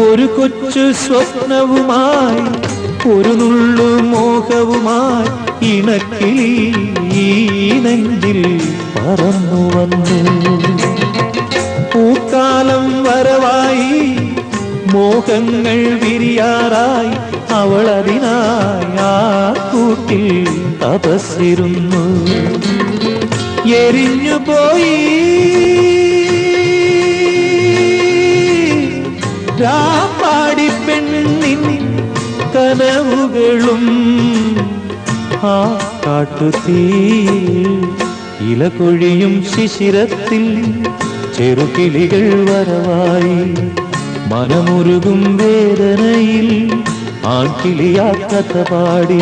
ഒരു കൊച്ചു സ്വപ്നവുമായി ഒരു നുള്ളു മോഹവുമായി ഇണക്കിളി ഈ നെഞ്ചിൽ പറന്നു വന്നു. പൂക്കാലം വരവായി മോഹങ്ങൾ വിരിയാറായി അവളതിനായി ആ കൂട്ടിൽ തപസ്സിരുന്നു. എരിഞ്ഞുപോയി രാപ്പാടി പെണ്ണിൻ കനവുകളും ആ കാട്ടുതീയിൽ ഇലകൊഴിയും ശിശിരത്തിൽ ചെറുകിളികൾ വരവായി മനമുരുകും വേദനയിൽ ആൺകിളിയാ കഥ പാടി.